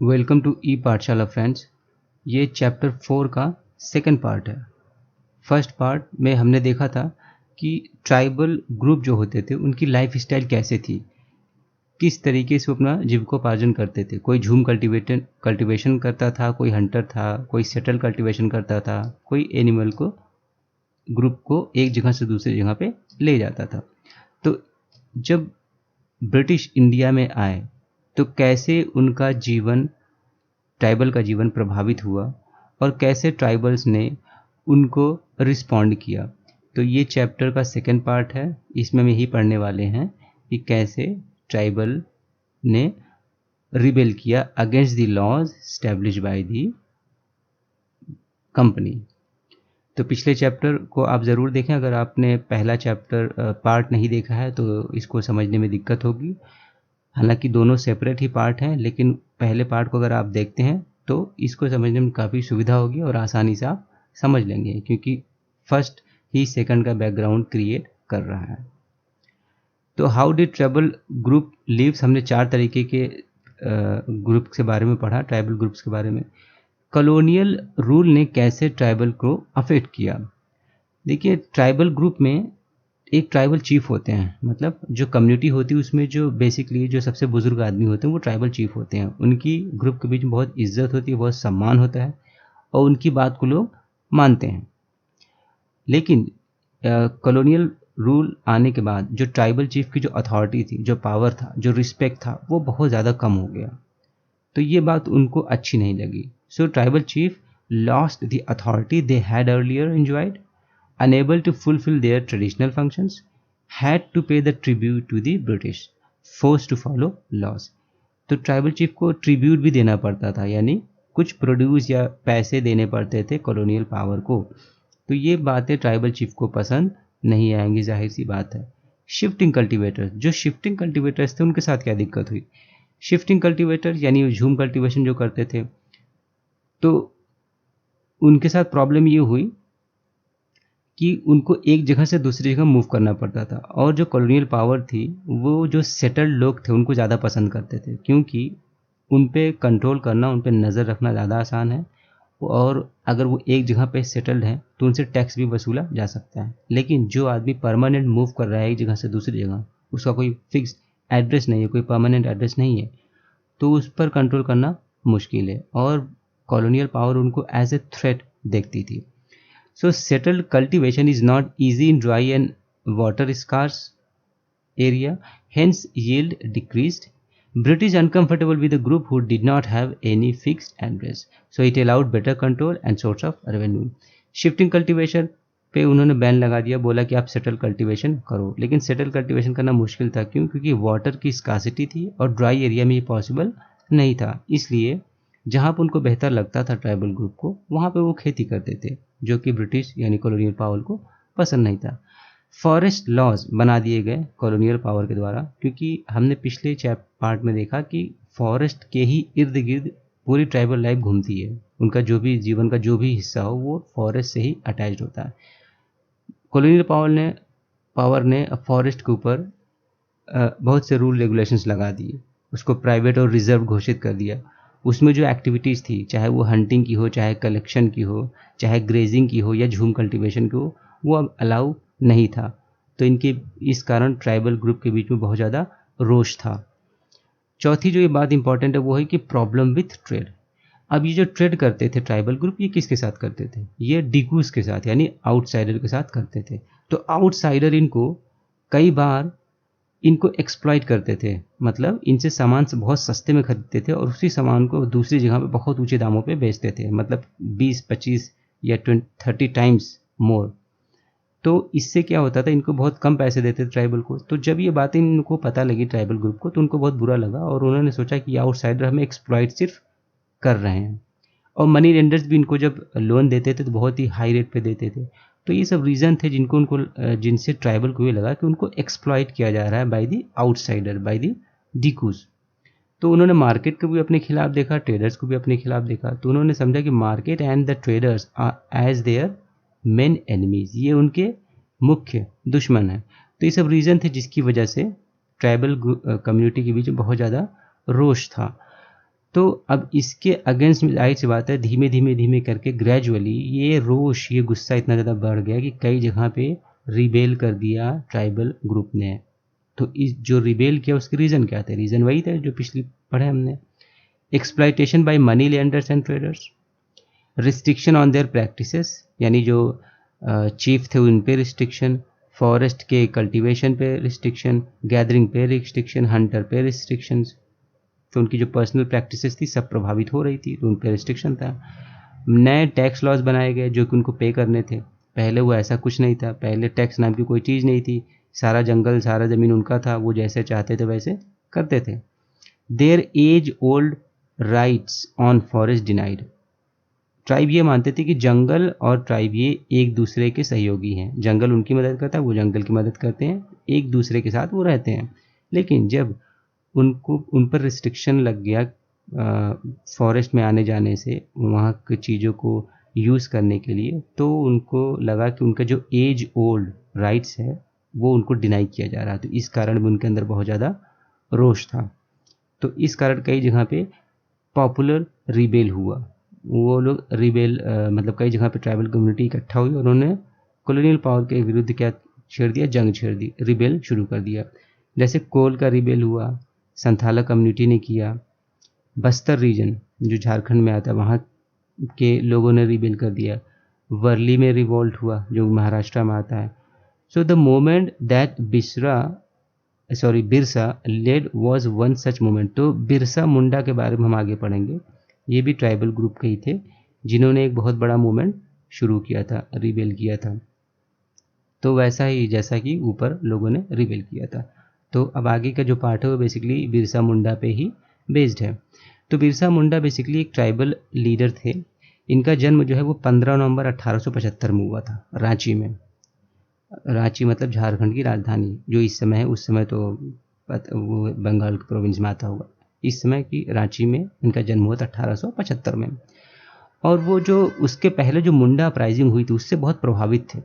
Welcome to ई पाठशाला friends. ये chapter 4 का सेकंड पार्ट है। फर्स्ट पार्ट में हमने देखा था कि ट्राइबल ग्रुप जो होते थे उनकी लाइफ स्टाइल कैसे थी, किस तरीके से वो अपना जीविकोपार्जन करते थे। कोई झूम कल्टीवेशन करता था, कोई हंटर था, कोई सेटल कल्टीवेशन करता था, कोई एनिमल को ग्रुप को एक जगह से दूसरी जगह पे ले जाता था। तो जब ब्रिटिश इंडिया में आए तो कैसे उनका जीवन, ट्राइबल का जीवन प्रभावित हुआ और कैसे ट्राइबल्स ने उनको रिस्पॉन्ड किया। तो ये चैप्टर का सेकंड पार्ट है। इसमें हम यही पढ़ने वाले हैं कि कैसे ट्राइबल ने रिबेल किया against the laws establish by the company. तो पिछले चैप्टर को आप ज़रूर देखें। अगर आपने पहला चैप्टर पार्ट नहीं देखा है तो इसको समझने में दिक्कत होगी। हालांकि दोनों सेपरेट ही पार्ट हैं, लेकिन पहले पार्ट को अगर आप देखते हैं तो इसको समझने में काफ़ी सुविधा होगी और आसानी से आप समझ लेंगे, क्योंकि फर्स्ट ही सेकंड का बैकग्राउंड क्रिएट कर रहा है। तो how did tribal group lives, हमने 4 तरीके के ग्रुप के बारे में पढ़ा, ट्राइबल ग्रुप्स के बारे में। कॉलोनियल रूल ने कैसे ट्राइबल को अफेक्ट किया। देखिए, ट्राइबल ग्रुप में एक ट्राइबल चीफ होते हैं, मतलब जो कम्युनिटी होती है उसमें जो बेसिकली जो सबसे बुजुर्ग आदमी होते हैं वो ट्राइबल चीफ होते हैं। उनकी ग्रुप के बीच में बहुत इज्जत होती है, बहुत सम्मान होता है और उनकी बात को लोग मानते हैं। लेकिन कॉलोनियल रूल आने के बाद जो ट्राइबल चीफ की जो अथॉरिटी थी, जो पावर था, जो रिस्पेक्ट था, वो बहुत ज़्यादा कम हो गया। तो ये बात उनको अच्छी नहीं लगी। So tribal chief lost the authority they had earlier enjoyed, unable to fulfill their traditional functions, had to pay the tribute to the British, forced to follow laws। तो ट्राइबल चीफ को ट्रिब्यूट भी देना पड़ता था, यानी कुछ produce या पैसे देने पड़ते थे कॉलोनियल पावर को। तो ये बातें ट्राइबल चीफ को पसंद नहीं आएंगी, जाहिर सी बात है। शिफ्टिंग कल्टीवेटर्स, जो शिफ्टिंग कल्टीवेटर्स थे उनके साथ क्या दिक्कत हुई। शिफ्टिंग कल्टीवेटर यानी झूम कल्टीवेशन जो करते थे, तो उनके साथ प्रॉब्लम ये हुई कि उनको एक जगह से दूसरी जगह मूव करना पड़ता था। और जो कॉलोनियल पावर थी वो जो सेटल्ड लोग थे उनको ज़्यादा पसंद करते थे, क्योंकि उन पे कंट्रोल करना, उन पे नज़र रखना ज़्यादा आसान है। और अगर वो एक जगह पे सेटल्ड हैं तो उनसे टैक्स भी वसूला जा सकता है। लेकिन जो आदमी परमानेंट मूव कर रहा है एक जगह से दूसरी जगह, उसका कोई फिक्स एड्रेस नहीं है, कोई परमानेंट एड्रेस नहीं है, तो उस पर कंट्रोल करना मुश्किल है। और कॉलोनियल पावर उनको एज ए थ्रेट देखती थी। So settled cultivation is not easy in dry and water scarce area, hence yield decreased. British uncomfortable with a group who did not have any fixed address, so it allowed better control and source of revenue. Shifting cultivation पे उन्होंने ban लगा दिया, बोला कि आप settle cultivation करो। लेकिन settle cultivation करना मुश्किल था, क्यों? क्योंकि वाटर की स्कासिटी थी और ड्राई एरिया में ये पॉसिबल नहीं था। इसलिए जहाँ पर उनको बेहतर लगता था ट्राइबल ग्रुप को, वहाँ पे वो खेती करते थे, जो कि ब्रिटिश यानी कॉलोनियल पावर को पसंद नहीं था। फॉरेस्ट लॉज बना दिए गए कॉलोनियल पावर के द्वारा, क्योंकि हमने पिछले पार्ट में देखा कि फॉरेस्ट के ही इर्द गिर्द पूरी ट्राइबल लाइफ घूमती है। उनका जो भी जीवन का जो भी हिस्सा हो वो फॉरेस्ट से ही अटैच्ड होता है। कॉलोनियल पावर ने फॉरेस्ट के ऊपर बहुत से रूल रेगुलेशंस लगा दिए, उसको प्राइवेट और रिजर्व घोषित कर दिया। उसमें जो एक्टिविटीज़ थी, चाहे वो हंटिंग की हो, चाहे कलेक्शन की हो, चाहे ग्रेजिंग की हो या झूम कल्टीवेशन की हो, वो अब अलाउ नहीं था। तो इनके इस कारण ट्राइबल ग्रुप के बीच में बहुत ज़्यादा रोष था। चौथी जो ये बात इंपॉर्टेंट है वो है कि प्रॉब्लम विथ ट्रेड। अब ये जो ट्रेड करते थे ट्राइबल ग्रुप, ये किसके साथ करते थे? ये डिगूस के साथ, यानी आउटसाइडर के साथ करते थे। तो आउटसाइडर इनको कई बार इनको एक्सप्लॉइट करते थे, मतलब इनसे सामान से बहुत सस्ते में खरीदते थे और उसी सामान को दूसरी जगह पे बहुत ऊंचे दामों पे बेचते थे, मतलब 20-25 या 30 टाइम्स मोर। तो इससे क्या होता था, इनको बहुत कम पैसे देते थे ट्राइबल को। तो जब ये बातें इनको पता लगी ट्राइबल ग्रुप को, तो उनको बहुत बुरा लगा और उन्होंने सोचा कि आउटसाइडर हमें एक्सप्लॉइट सिर्फ कर रहे हैं। और मनी लेंडर्स भी इनको जब लोन देते थे तो बहुत ही हाई रेट पे देते थे। तो ये सब रीज़न थे जिनसे ट्राइबल को ये लगा कि उनको एक्सप्लॉइट किया जा रहा है by the outsider, by the dikus. तो उन्होंने मार्केट को भी अपने खिलाफ देखा, ट्रेडर्स को भी अपने खिलाफ देखा। तो उन्होंने समझा कि market and the traders are as their main enemies, ये उनके मुख्य दुश्मन है। तो ये सब रीज़न थे जिसकी वजह से ट्राइबल कम्युनिटी के बीच बहुत ज़्यादा रोष था। तो अब इसके अगेंस्ट में जाहिर सी बात है धीमे धीमे धीमे करके ग्रेजुअली ये रोष, ये गुस्सा इतना ज़्यादा बढ़ गया कि कई जगह पे रिबेल कर दिया ट्राइबल ग्रुप ने। तो इस जो रिबेल किया उसके रीज़न क्या थे? रीज़न वही थे जो पिछली पढ़े हमने। Exploitation by money lenders and traders, restriction on their practices, यानी जो चीफ थे उन पे रिस्ट्रिक्शन, फॉरेस्ट के कल्टीवेशन पे रिस्ट्रिक्शन, गैदरिंग पे रिस्ट्रिक्शन, हंटर पे रिस्ट्रिक्शंस। तो उनकी जो पर्सनल प्रैक्टिसेस थी सब प्रभावित हो रही थी, तो उन पर रिस्ट्रिक्शन था। नए टैक्स लॉज बनाए गए जो कि उनको पे करने थे। पहले वो ऐसा कुछ नहीं था, पहले टैक्स नाम की कोई चीज़ नहीं थी, सारा जंगल सारा ज़मीन उनका था, वो जैसे चाहते थे वैसे करते थे। Their age old rights on forest denied. Tribe ये मानते थे कि जंगल और ट्राइब ये एक दूसरे के सहयोगी हैं, जंगल उनकी मदद करता है, वो जंगल की मदद करते हैं, एक दूसरे के साथ वो रहते हैं। लेकिन जब उनको उन पर रिस्ट्रिक्शन लग गया फॉरेस्ट में आने जाने से, वहाँ की चीज़ों को यूज़ करने के लिए, तो उनको लगा कि उनका जो एज ओल्ड राइट्स है वो उनको डिनाई किया जा रहा है। तो इस कारण भी उनके अंदर बहुत ज़्यादा रोष था। तो इस कारण कई जगह पे पॉपुलर रिबेल हुआ। वो लोग रिबेल मतलब कई जगह पे ट्राइबल कम्युनिटी इकट्ठा हुई और उन्होंने कॉलोनियल पावर के विरुद्ध क्या छेड़ दिया? जंग छेड़ दी, रिबेल शुरू कर दिया। जैसे कोल का रिबेल हुआ, संथाला कम्युनिटी ने किया। बस्तर रीजन जो झारखंड में आता है वहाँ के लोगों ने रिबेल कर दिया। वर्ली में रिवोल्ट हुआ जो महाराष्ट्र में आता है। So the moment that Birsa led was one such moment. तो बिरसा मुंडा के बारे में हम आगे पढ़ेंगे। ये भी ट्राइबल ग्रुप के ही थे जिन्होंने एक बहुत बड़ा मूवमेंट शुरू किया था, रिबेल किया था। तो वैसा ही जैसा कि ऊपर लोगों ने रिबेल किया था। तो अब आगे का जो पार्ट है वो बेसिकली बिरसा मुंडा पे ही बेस्ड है। तो बिरसा मुंडा बेसिकली एक ट्राइबल लीडर थे। इनका जन्म जो है वो 15 नवंबर 1875 में हुआ था रांची में। रांची मतलब झारखंड की राजधानी जो इस समय है, उस समय तो वो बंगाल के प्रोविंस में आता होगा। इस समय की रांची में इनका जन्म हुआ था 1875 में। और वो जो उसके पहले जो मुंडा अपराइजिंग हुई थी उससे बहुत प्रभावित थे।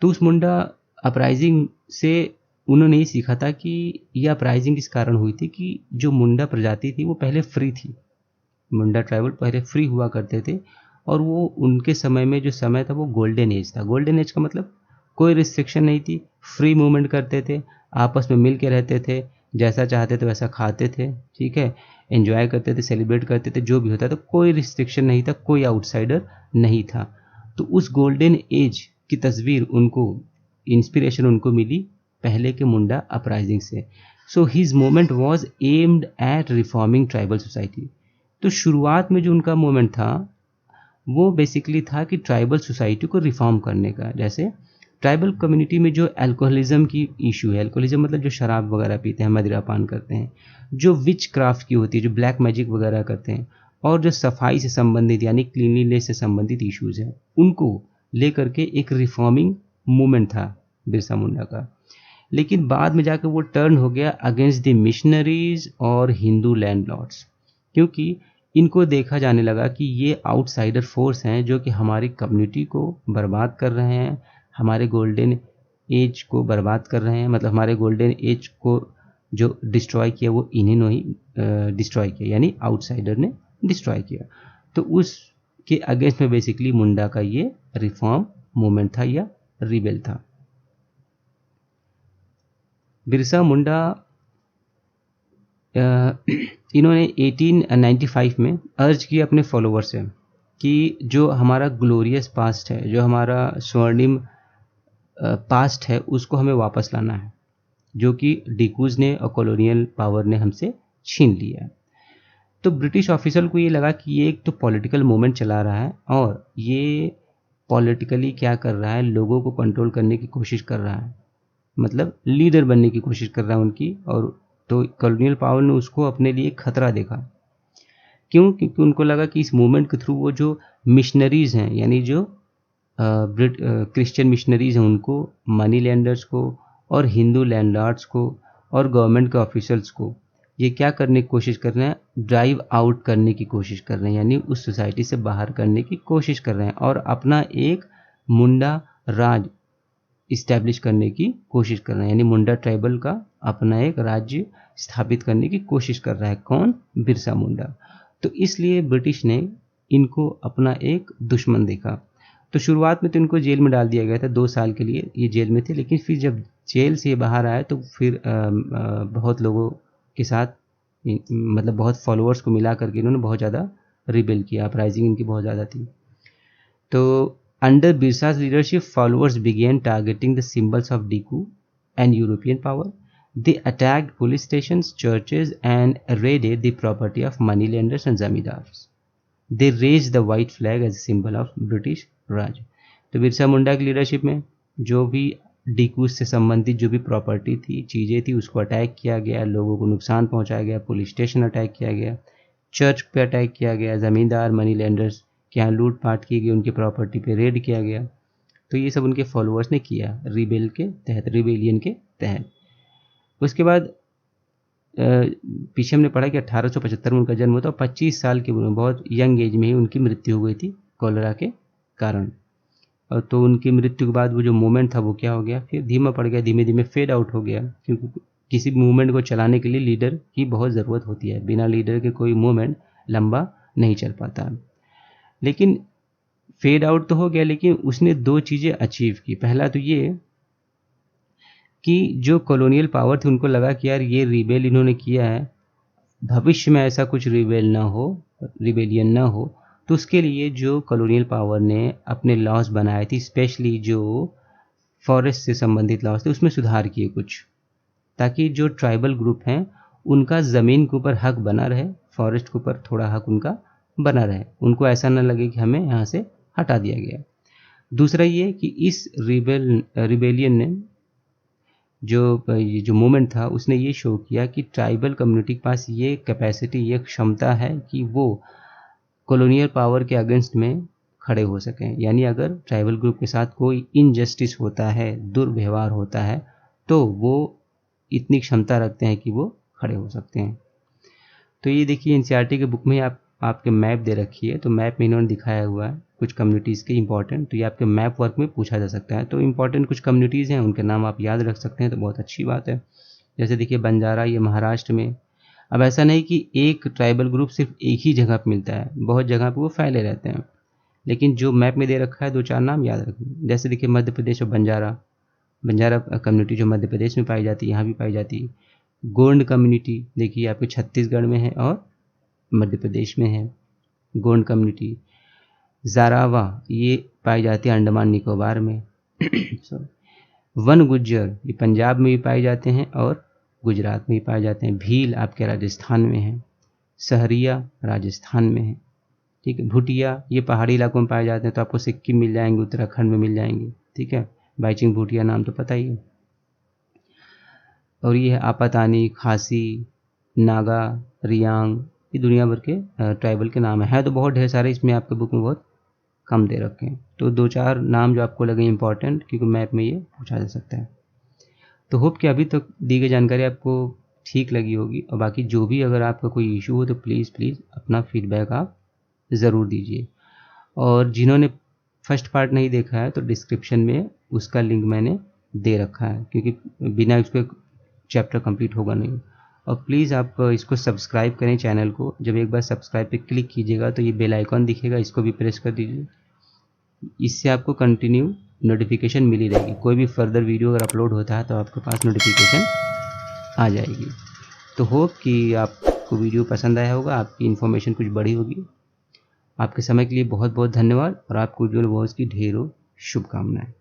तो उस मुंडा अपराइजिंग से उन्होंने ये सीखा था कि यह अपराइजिंग इस कारण हुई थी कि जो मुंडा प्रजाति थी वो पहले फ्री थी। मुंडा ट्राइबल पहले फ्री हुआ करते थे और वो उनके समय में जो समय था वो गोल्डन एज था। गोल्डन एज का मतलब कोई रिस्ट्रिक्शन नहीं थी, फ्री मूवमेंट करते थे, आपस में मिल के रहते थे, जैसा चाहते थे वैसा खाते थे, ठीक है, एंजॉय करते थे, सेलिब्रेट करते थे, जो भी होता था, कोई रिस्ट्रिक्शन नहीं था, कोई आउटसाइडर नहीं था। तो उस गोल्डन एज की तस्वीर उनको, इंस्पिरेशन उनको मिली पहले के मुंडा अपराइजिंग से। So his movement was aimed at reforming tribal society. तो शुरुआत में जो उनका मूवमेंट था वो बेसिकली था कि ट्राइबल सोसाइटी को रिफॉर्म करने का। जैसे ट्राइबल कम्युनिटी में जो अल्कोहलिज्म की इशू है, अल्कोहलिज्म मतलब जो शराब वगैरह पीते हैं, मदिरा पान करते हैं, जो विच क्राफ्ट की होती है, जो ब्लैक मैजिक वगैरह करते हैं, और जो सफाई से संबंधित यानी क्लीनलीनेस से संबंधित इश्यूज हैं, उनको लेकर के एक रिफॉर्मिंग मूवमेंट था बिरसा मुंडा का। लेकिन बाद में जाकर वो टर्न हो गया अगेंस्ट द मिशनरीज और हिंदू लैंडलॉर्ड्स, क्योंकि इनको देखा जाने लगा कि ये आउटसाइडर फोर्स हैं जो कि हमारी कम्युनिटी को बर्बाद कर रहे हैं, हमारे गोल्डन एज को बर्बाद कर रहे हैं। मतलब हमारे गोल्डन एज को जो डिस्ट्रॉय किया वो इन्हीं ही डिस्ट्रॉय किया, यानी आउटसाइडर ने डिस्ट्रॉय किया। तो उसके अगेंस्ट में बेसिकली मुंडा का ये रिफॉर्म मूवमेंट था या रिबेल था। बिरसा मुंडा इन्होंने 1895 में अर्ज किया अपने फॉलोअर से कि जो हमारा ग्लोरियस पास्ट है, जो हमारा स्वर्णिम पास्ट है, उसको हमें वापस लाना है, जो कि डिकूज ने और कॉलोनियल पावर ने हमसे छीन लिया है। तो ब्रिटिश ऑफिसर को ये लगा कि ये एक तो पॉलिटिकल मूवमेंट चला रहा है और ये पॉलिटिकली क्या कर रहा है, लोगों को कंट्रोल करने की कोशिश कर रहा है, मतलब लीडर बनने की कोशिश कर रहा है उनकी। और तो कॉलोनियल पावर ने उसको अपने लिए खतरा देखा। क्यों? क्योंकि उनको लगा कि इस मूवमेंट के थ्रू वो जो मिशनरीज हैं, यानी जो क्रिश्चियन मिशनरीज हैं, उनको, मनी लैंडर्स को और हिंदू लैंडलॉर्ड्स को और गवर्नमेंट के ऑफिसर्स को ये क्या करने की कोशिश कर रहे हैं? ड्राइव आउट करने की कोशिश कर रहे हैं, यानी उस सोसाइटी से बाहर करने की कोशिश कर रहे हैं और अपना एक मुंडा राज इस्टेब्लिश करने की कोशिश कर रहे हैं, यानी मुंडा ट्राइबल का अपना एक राज्य स्थापित करने की कोशिश कर रहा है। कौन? बिरसा मुंडा। तो इसलिए ब्रिटिश ने इनको अपना एक दुश्मन देखा। तो शुरुआत में तो इनको जेल में डाल दिया गया था, 2 साल के लिए ये जेल में थे, लेकिन फिर जब जेल से बाहर आए तो फिर बहुत लोगों के साथ मतलब बहुत फॉलोअर्स को मिला करके इन्होंने बहुत ज़्यादा रिबेल किया, अपराइजिंग इनकी बहुत ज़्यादा थी। तो under Birsa's leadership followers began targeting the symbols of Diku and European power. They attacked police stations, churches and raided the property of moneylenders and zamindars. They raised the white flag as a symbol of British Raj. तो बिरसा मुंडा की leadership में जो भी डिकू से संबंधित जो भी property थी, चीज़ें थी, उसको अटैक किया गया, लोगों को नुकसान पहुंचाया गया, पुलिस स्टेशन अटैक किया गया, चर्च पे अटैक किया गया, ज़मींदार मनी लैंडर्स के यहाँ लूटपाट की गई, उनकी प्रॉपर्टी पे रेड किया गया। तो ये सब उनके फॉलोअर्स ने किया रिबेल के तहत, रिबेलियन के तहत। उसके बाद पीछे हमने पढ़ा कि 1875 में उनका जन्म हुआ था, 25 साल की उम्र में, बहुत यंग एज में ही उनकी मृत्यु हो गई थी कॉलेरा के कारण। और तो उनकी मृत्यु के बाद वो जो मूवमेंट था वो क्या हो गया, फिर धीमा पड़ गया, धीमे धीमे फेड आउट हो गया, क्योंकि किसी मूवमेंट को चलाने के लिए लीडर की बहुत ज़रूरत होती है, बिना लीडर के कोई मूवमेंट लंबा नहीं चल पाता। लेकिन फेड आउट तो हो गया, लेकिन उसने 2 चीज़ें अचीव की। पहला तो ये कि जो कॉलोनियल पावर थी उनको लगा कि यार ये रिबेल इन्होंने किया है, भविष्य में ऐसा कुछ रिबेलियन ना हो, तो उसके लिए जो कॉलोनियल पावर ने अपने लॉज बनाए थे, स्पेशली जो फॉरेस्ट से संबंधित लॉज थे, उसमें सुधार किए कुछ, ताकि जो ट्राइबल ग्रुप हैं उनका ज़मीन के ऊपर हक बना रहे, फॉरेस्ट के ऊपर थोड़ा हक उनका बना रहे, उनको ऐसा ना लगे कि हमें यहाँ से हटा दिया गया। दूसरा ये कि इस रिबेलियन ने जो मूवमेंट था उसने ये शो किया कि ट्राइबल कम्युनिटी के पास ये कैपेसिटी, ये क्षमता है कि वो कॉलोनियल पावर के अगेंस्ट में खड़े हो सकें। यानी अगर ट्राइबल ग्रुप के साथ कोई इनजस्टिस होता है, दुर्व्यवहार होता है, तो वो इतनी क्षमता रखते हैं कि वो खड़े हो सकते हैं। तो ये देखिए एनसीईआरटी के बुक में आपके मैप दे रखी है, तो मैप में इन्होंने दिखाया हुआ है कुछ कम्युनिटीज़ के इंपॉर्टेंट, तो ये आपके मैप वर्क में पूछा जा सकता है। तो इंपॉर्टेंट कुछ कम्युनिटीज़ हैं, उनके नाम आप याद रख सकते हैं, तो बहुत अच्छी बात है। जैसे देखिए बंजारा, ये महाराष्ट्र में। अब ऐसा नहीं कि एक ट्राइबल ग्रुप सिर्फ एक ही जगह पर मिलता है, बहुत जगह पर वो फैले रहते हैं, लेकिन जो मैप में दे रखा है 2-4 नाम याद रखें। जैसे देखिए मध्य प्रदेश और बंजारा कम्युनिटी जो मध्य प्रदेश में पाई जाती है, यहाँ भी पाई जाती है। गोंड कम्युनिटी देखिए आपके छत्तीसगढ़ में है और मध्य प्रदेश में है गोंड कम्युनिटी। जारावा ये पाई जाती है अंडमान निकोबार में। वन गुज्जर ये पंजाब में भी पाए जाते हैं और गुजरात में भी पाए जाते हैं। भील आपके राजस्थान में है। सहरिया राजस्थान में है, ठीक है। भूटिया ये पहाड़ी इलाकों में पाए जाते हैं, तो आपको सिक्किम मिल जाएंगे, उत्तराखंड में मिल जाएंगे, ठीक है। बाईचिंग भूटिया नाम तो पता ही है। और ये है आपातानी, खासी, नागा, रियांग, ये दुनिया भर के ट्राइबल के नाम है तो बहुत ढेर सारे, इसमें आपके बुक में बहुत कम दे रखे हैं। तो 2-4 नाम जो आपको लगे इंपॉर्टेंट, क्योंकि मैप में ये पूछा जा सकता है। तो होप कि अभी तक दी गई जानकारी आपको ठीक लगी होगी, और बाकी जो भी अगर आपका कोई इशू हो तो प्लीज़ अपना फीडबैक आप ज़रूर दीजिए। और जिन्होंने फर्स्ट पार्ट नहीं देखा है तो डिस्क्रिप्शन में उसका लिंक मैंने दे रखा है, क्योंकि बिना उसके चैप्टर कंप्लीट होगा नहीं। और प्लीज़ आप इसको सब्सक्राइब करें चैनल को। जब एक बार सब्सक्राइब पे क्लिक कीजिएगा तो ये बेल आइकॉन दिखेगा, इसको भी प्रेस कर दीजिए। इससे आपको कंटिन्यू नोटिफिकेशन मिली रहेगी। कोई भी फर्दर वीडियो अगर अपलोड होता है तो आपके पास नोटिफिकेशन आ जाएगी। तो होप कि आपको वीडियो पसंद आया होगा, आपकी इन्फॉर्मेशन कुछ बड़ी होगी। आपके समय के लिए बहुत बहुत धन्यवाद, और आपको उज्ज्वल भविष्य की ढेरों शुभकामनाएं।